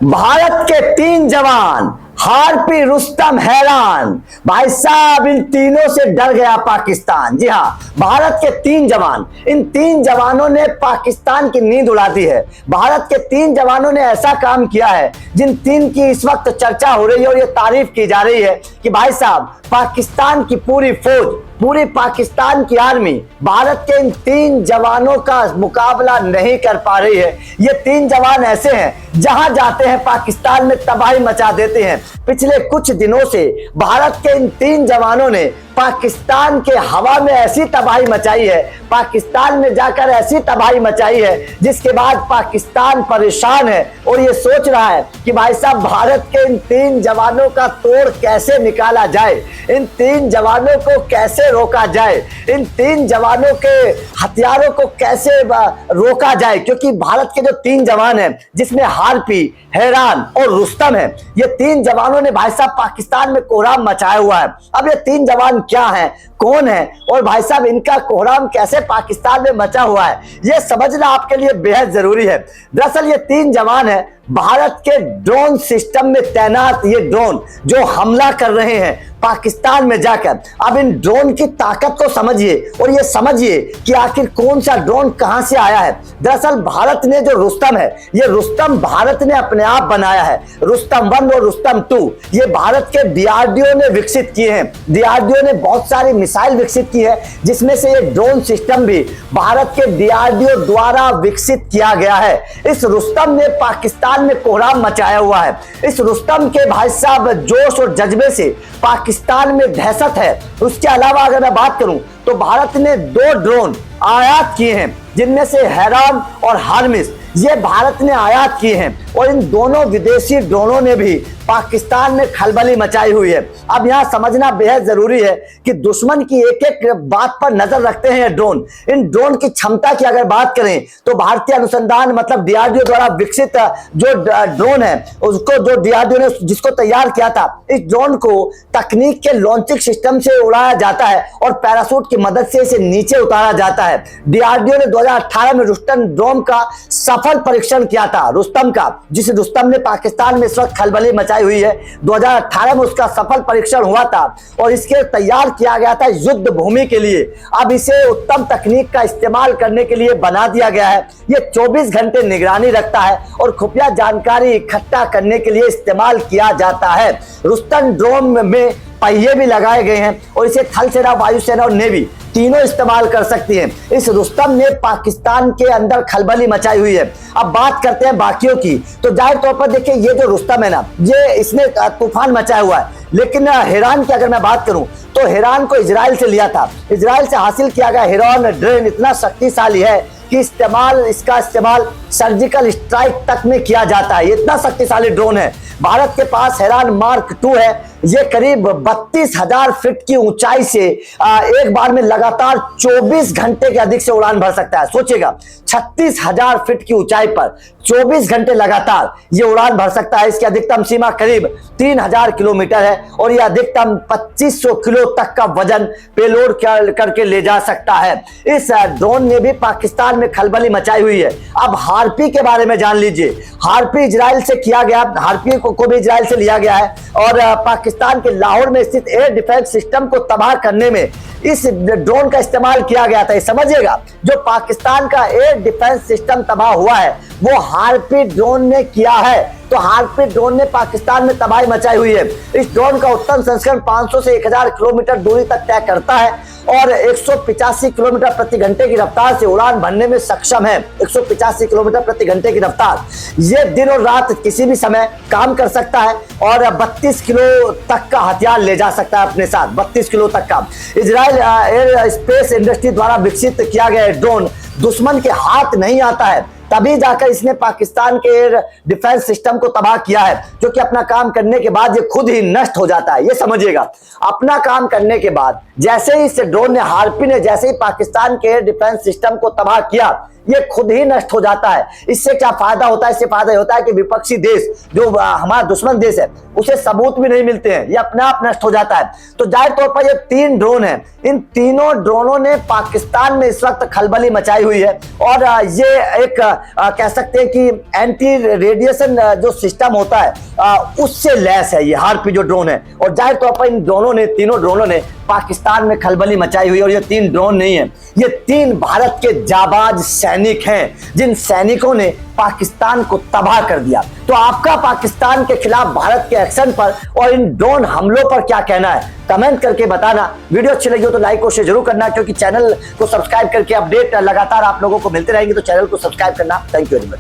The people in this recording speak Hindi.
भारत के 3 जवान हार्पी रुस्तम हैरान। भाई साहब इन तीनों से डर गया पाकिस्तान। जी हाँ, भारत के 3 जवान, इन 3 जवानों ने पाकिस्तान की नींद उड़ा दी है। भारत के 3 जवानों ने ऐसा काम किया है जिन 3 की इस वक्त चर्चा हो रही है और ये तारीफ की जा रही है कि भाई साहब पाकिस्तान की पूरी फौज, पूरी पाकिस्तान की आर्मी भारत के इन 3 जवानों का मुकाबला नहीं कर पा रही है। ये 3 जवान ऐसे हैं जहां जाते हैं पाकिस्तान में तबाही मचा देते हैं। पिछले कुछ दिनों से भारत के इन 3 जवानों ने पाकिस्तान के हवा में ऐसी तबाही मचाई है, पाकिस्तान में जाकर ऐसी तबाही मचाई है जिसके बाद पाकिस्तान परेशान है और ये सोच रहा है कि भाई साहब भारत के इन 3 जवानों का तोड़ कैसे निकाला जाए, इन 3 जवानों को कैसे रोका जाए, इन 3 जवानों के हथियारों को कैसे रोका जाए। क्योंकि भारत के जो 3 जवान हैं जिसमें हार्पी, हैरान और रुस्तम है, ये 3 जवानों ने भाई साहब पाकिस्तान में कोहराम मचाया हुआ है। अब ये 3 जवान क्या है, कौन है और भाई साहब इनका कोहराम कैसे पाकिस्तान में मचा हुआ है, यह समझना आपके लिए बेहद जरूरी है। दरअसल ये 3 जवान है भारत के ड्रोन सिस्टम में तैनात, ये ड्रोन जो हमला कर रहे हैं पाकिस्तान में जाकर। अब इन ड्रोन की ताकत को समझिए और ये समझिए कि आखिर कौन सा ड्रोन कहां से आया है। दरअसल भारत ने जो रुस्तम है, ये रुस्तम भारत ने अपने आप बनाया है। रुस्तम 1 और रुस्तम 2 ये भारत के डीआरडीओ ने विकसित किए हैं। डीआरडीओ ने बहुत सारी मिसाइल विकसित की है जिसमें से ये ड्रोन सिस्टम भी भारत के डीआरडीओ द्वारा विकसित किया गया है। इस रुस्तम ने पाकिस्तान में कोहराम मचाया हुआ है। इस रुस्तम के भाई साहब जोश और जज्बे से पाकिस्तान में दहशत है। उसके अलावा अगर मैं बात करूं तो भारत ने 2 ड्रोन आयात किए हैं जिनमें से हैरान और हार्मिस, ये भारत ने आयात किए हैं और इन दोनों विदेशी ड्रोनों ने भी पाकिस्तान में खलबली मचाई हुई है। अब यहां समझना बेहद जरूरी है कि दुश्मन की एक एक बात पर नजर रखते हैं ये ड्रोन। इन ड्रोन की क्षमता की अगर बात करें तो भारतीय अनुसंधान मतलब डीआरडीओ द्वारा विकसित जो ड्रोन है उसको, जो डीआरडीओ ने जिसको तैयार किया था, इस ड्रोन को तकनीक के लॉन्चिंग सिस्टम से उड़ाया जाता है और पैराशूट की मदद से इसे नीचे उतारा जाता है। डीआरडीओ ने 2018 में रुस्तम ड्रोन का सफल परीक्षण किया था, रुस्तम का, जिस रुस्तम ने पाकिस्तान में इस वक्त खलबली मचाई हुई है। 2018 में उसका सफल परीक्षण हुआ था और इसके तैयार किया गया था युद्ध भूमि के लिए। अब इसे उत्तम तकनीक का इस्तेमाल करने के लिए बना दिया गया है। ये 24 घंटे निगरानी रखता है और खुफिया जानकारी इकट्ठा करने के लिए इस्तेमाल किया जाता है। रुस्तम ड्रोन में पहिए भी लगाए गए हैं और इसे थल सेना, वायुसेना और नेवी तीनों इस्तेमाल कर सकती हैं। इस रुस्तम ने पाकिस्तान के अंदर खलबली मचाई हुई है। अब बात करते हैं बाकियों की, तो जाहिर तौर पर देखिए ये जो रुस्तम है ना, ये इसने तूफान मचाया हुआ है। लेकिन हैरान की अगर मैं बात करूं तो हैरान को इजराइल से लिया था। इजराइल से हासिल किया गया हैरान ड्रोन इतना शक्तिशाली है कि इसका इस्तेमाल सर्जिकल स्ट्राइक तक में किया जाता है। इतना शक्तिशाली ड्रोन है। भारत के पास हैरान मार्क 2 है। ये करीब 32,000 फीट की ऊंचाई से एक बार में लगातार 24 घंटे के अधिक से उड़ान भर सकता है। सोचिएगा 36,000 फीट की ऊंचाई पर 24 घंटे लगातार ये उड़ान भर सकता है। इसकी अधिकतम सीमा करीब 3,000 किलोमीटर है और यह अधिकतम 2500 किलो तक का वजन पेलोड करके ले जा सकता है। इस ड्रोन ने भी पाकिस्तान में खलबली मचाई हुई है। अब हार्पी के बारे में जान लीजिए। हार्पी इजराइल से किया गया, हार्पी को भी इजराइल से लिया गया है और पाकिस्तान के लाहौर में स्थित एयर डिफेंस सिस्टम को तबाह करने में इस ड्रोन का इस्तेमाल किया गया था। समझिएगा जो पाकिस्तान का एयर डिफेंस सिस्टम तबाह हुआ है वो हार्पी ड्रोन ने किया है। तो हार्पी ड्रोन ने पाकिस्तान में तबाही मचाई हुई है। इस ड्रोन का उत्तम संस्करण 500 से 1000 किलोमीटर दूरी तक तय करता है और 185 किलोमीटर प्रति घंटे की रफ्तार से उड़ान भरने में सक्षम है। 185 किलोमीटर प्रति घंटे की रफ्तार, ये दिन और रात किसी भी समय काम कर सकता है और 32 किलो तक का हथियार ले जा सकता है अपने साथ, 32 किलो तक का। इजराइल एयर स्पेस इंडस्ट्री द्वारा विकसित किया गया ड्रोन दुश्मन के हाथ नहीं आता है, तभी जाकर इसने पाकिस्तान के एयर डिफेंस सिस्टम को तबाह किया है, जो कि अपना काम करने के बाद ये खुद ही नष्ट हो जाता है। ये समझिएगा अपना काम करने के बाद जैसे ही इस ड्रोन ने, हार्पी ने जैसे ही पाकिस्तान के एयर डिफेंस सिस्टम को तबाह किया, ये खुद ही नष्ट हो जाता है। इससे क्या फायदा होता है? इससे फायदा होता है कि विपक्षी देश जो हमारा दुश्मन देश है उसे सबूत भी नहीं मिलते हैं, ये अपने आप नष्ट हो जाता है। तो जाहिर तौर पर ये 3 ड्रोन है, इन तीनों ड्रोनों ने पाकिस्तान में इस वक्त खलबली मचाई हुई है और ये एक कह सकते हैं कि एंटी रेडिएशन जो सिस्टम होता है उससे लैस है ये हार्पी जो ड्रोन है। और जाहिर तौर पर इन ड्रोनों ने, तीनों ड्रोनों ने पाकिस्तान में खलबली मचाई हुई है। और ये 3 ड्रोन नहीं है, ये 3 भारत के जाबाज सैनिक हैं, जिन सैनिकों ने पाकिस्तान को तबाह कर दिया। तो आपका पाकिस्तान के खिलाफ भारत के एक्शन पर और इन ड्रोन हमलों पर क्या कहना है, कमेंट करके बताना। वीडियो अच्छी लगी हो तो लाइक और शेयर जरूर करना, क्योंकि चैनल को सब्सक्राइब करके अपडेट लगातार आप लोगों को मिलते रहेंगे। तो चैनल को सब्सक्राइब करना। Thank you very much.